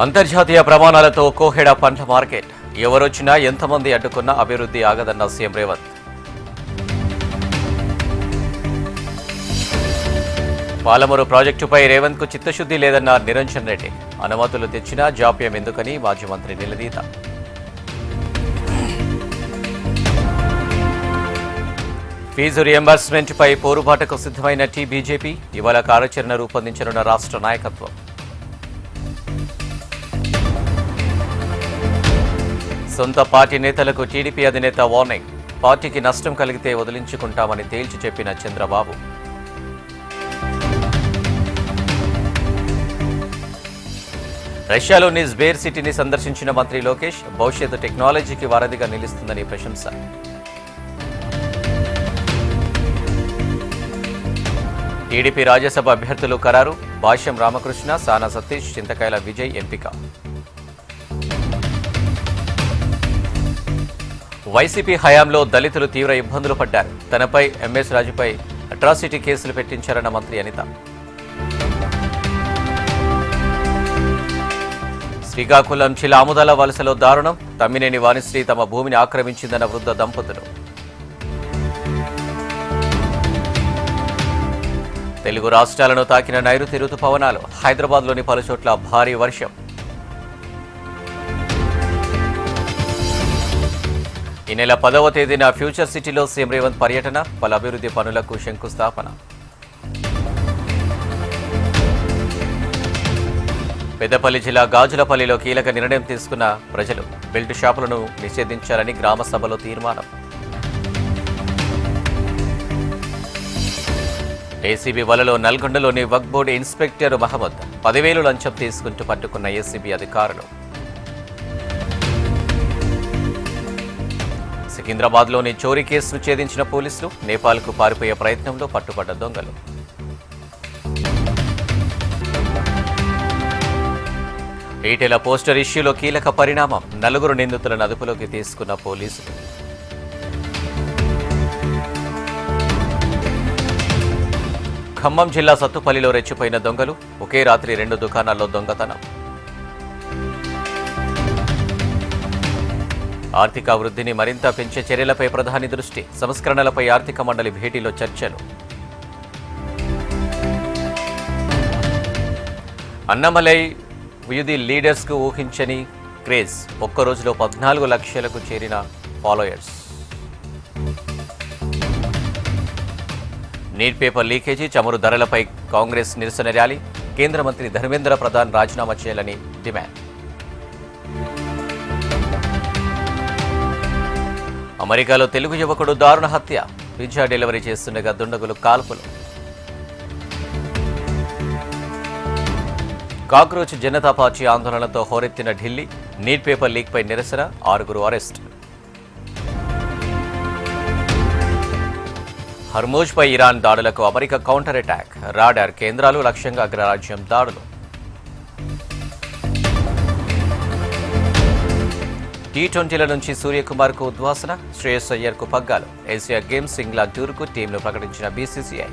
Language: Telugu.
అంతర్జాతీయ ప్రమాణాలతో కోహెడ పండ్ల మార్కెట్. ఎవరొచ్చినా ఎంతమంది అడ్డుకున్నా అభివృద్ధి ఆగదన్న సీఎం రేవంత్. పాలమూరు ప్రాజెక్టుపై రేవంత్కు చిత్తశుద్ధి లేదన్న నిరంజన్ రెడ్డి. అనుమతులు తెచ్చినా జాప్యం ఎందుకని మాజీ మంత్రి నిలదీత. ఫీజు రియంబర్స్మెంట్పై పోరుబాటుకు సిద్ధమైన బీజేపీ. ఇవాళ కార్యాచరణ రూపొందించనున్న రాష్ట్ర నాయకత్వం. సొంత పార్టీ నేతలకు టీడీపీ అధినేత వార్నింగ్. పార్టీకి నష్టం కలిగితే వదిలించుకుంటామని తేల్చి చెప్పిన చంద్రబాబు. రష్యాలోని స్బేర్ సిటీని సందర్శించిన మంత్రి లోకేష్. భవిష్యత్తు టెక్నాలజీకి వారధిగా నిలుస్తుందని ప్రశంస. టీడీపీ రాజ్యసభ అభ్యర్థులు ఖరారు. భాష్యం రామకృష్ణ, సానా సతీష్, చింతకాయల విజయ్ ఎంపిక. వైసీపీ హయాంలో దళితులు తీవ్ర ఇబ్బందులు పడ్డారు. తనపై ఎంఎస్ రాజుపై అట్రాసిటీ కేసులు పెట్టించారన్న మంత్రి అనిత. శ్రీకాకుళం జిల్లా ఆముదాల వలసలో దారుణం. తమ్మినేని వాణిశ్రీ తమ భూమిని ఆక్రమించిందన్న వృద్ధ దంపతులు. తెలుగు రాష్ట్రాలను తాకిన నైరుతి రుతుపవనాలు. హైదరాబాద్లోని పలుచోట్ల భారీ వర్షం. ఈ నెల 10వ తేదీన ఫ్యూచర్ సిటీలో సీఎం రేవంత్ పర్యటన. పలు అభివృద్ధి పనులకు శంకుస్థాపన. పెద్దపల్లి జిల్లా గాజులపల్లిలో కీలక నిర్ణయం తీసుకున్న ప్రజలు. బెల్ట్ షాపులను నిషేధించాలని గ్రామ సభలో తీర్మానం. ఏసీబీ వలలో నల్గొండలోని వక్ఫ్ బోర్డు ఇన్స్పెక్టర్ మహమ్మద్ 10,000 లంచం తీసుకుంటూ పట్టుకున్న ఏసీబీ అధికారులు. సికింద్రాబాద్లోని చోరీ కేసును ఛేదించిన పోలీసులు. నేపాల్కు పారిపోయే ప్రయత్నంలో పట్టుబడ్డ దొంగలు. ఈటెల పోస్టర్ ఇష్యూలో కీలక పరిణామం. 4 నిందితులను అదుపులోకి తీసుకున్న పోలీసులు. ఖమ్మం జిల్లా సత్తుపల్లిలో రెచ్చిపోయిన దొంగలు. ఒకే రాత్రి 2 దుకాణాల్లో దొంగతనం. ఆర్థిక వృద్ధిని మరింత పెంచే చర్యలపై ప్రధాని దృష్టి. సంస్కరణలపై ఆర్థిక మండలి భేటీలో చర్చలు. అన్నమలై వివిధ లీడర్స్కు ఊహించని క్రేజ్. ఒక్కరోజులో 14 లక్షలకు చేరిన ఫాలోయర్స్. నీట్ పేపర్ లీకేజీ, చమురు ధరలపై కాంగ్రెస్ నిరసన ర్యాలీ. కేంద్ర మంత్రి ధర్మేంద్ర ప్రధాన్ రాజీనామా చేయాలని డిమాండ్. అమెరికాలో తెలుగు యువకుడు దారుణ హత్య. పిజ్జా డెలివరీ చేస్తుండగా దుండగులు కాల్పులు. కాక్రోచ్ జనతా పార్టీ ఆందోళనతో హోరెత్తిన ఢిల్లీ. నీట్ పేపర్ లీక్పై నిరసన. 6 అరెస్ట్. హర్మూజ్పై ఇరాన్ దాడులకు అమెరికా కౌంటర్ అటాక్. రాడార్ కేంద్రాలు లక్ష్యంగా అగ్రరాజ్యం దాడులు. టీ20ల నుంచి సూర్యకుమార్కు ఉద్వాసన. శ్రేయస్ అయ్యర్కు పగ్గాలు. ఏషియా గేమ్స్ ఇంగ్లాండ్ టూర్కు టీంను ప్రకటించిన బీసీసీఐ.